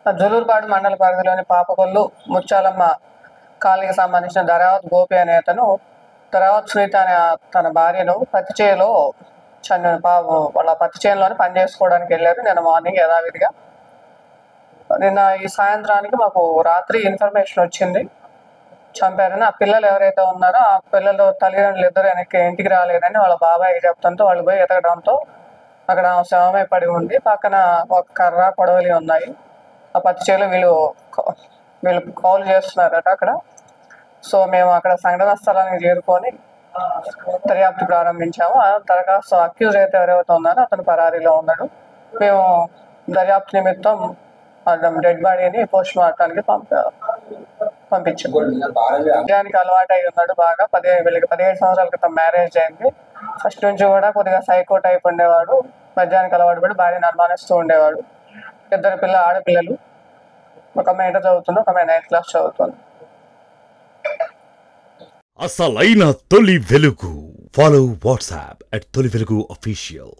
జులూరుపాడు మండల పరిధిలోని పాపకొల్లు ముచ్చాలమ్మ కాలనీకి సంబంధించిన ధరావత్ గోపి అనే అతను ధరావత్ సునీత అనే తన భార్యను పత్తి చేలో వాళ్ళ పత్తి చేనులోని పని చేసుకోవడానికి వెళ్ళారు నిన్న మార్నింగ్ యథావిధిగా. నిన్న ఈ సాయంత్రానికి మాకు రాత్రి ఇన్ఫర్మేషన్ వచ్చింది చంపారని. ఆ పిల్లలు ఎవరైతే ఉన్నారో ఆ పిల్లలు తల్లిదండ్రులు ఇద్దరు వెనక్కి ఇంటికి రాలేదని వాళ్ళ బాబాయ్ చెప్తంతో వాళ్ళు పోయి ఎతకడంతో అక్కడ శవమై పడి ఉంది. పక్కన ఒక కర్ర కొడవలి ఉన్నాయి. ఆ పత్తి చేలో వీళ్ళు కౌలు చేస్తున్నారట అక్కడ. సో మేము అక్కడ సంఘటన స్థలానికి చేరుకొని దర్యాప్తు ప్రారంభించాము. ఆ దరఖాస్తు అక్యూజ్ అయితే ఎవరైతే ఉన్నారో అతను పరారీలో ఉన్నాడు. మేము దర్యాప్తు నిమిత్తం డెడ్ బాడీని పోస్ట్ మార్టానికి పంపించాము. మద్యానికి అలవాటు అయి ఉన్నాడు బాగా. వీళ్ళకి 17 సంవత్సరాల క్రితం మ్యారేజ్ అయింది. ఫస్ట్ నుంచి కూడా కొద్దిగా సైకో టైప్ ఉండేవాడు. మద్యానికి అలవాటు పడి భార్యను అనుమానిస్తూ ఉండేవాడు. 2 ఆడపిల్లలు, ఒక అమ్మాయి ఇంటర్ చదువుతుంది, ఒక అమ్మాయి 9th క్లాస్ చదువుతుంది. అసలైన తొలి వెలుగు. ఫాలో వాట్సాప్ @తొలి వెలుగు official.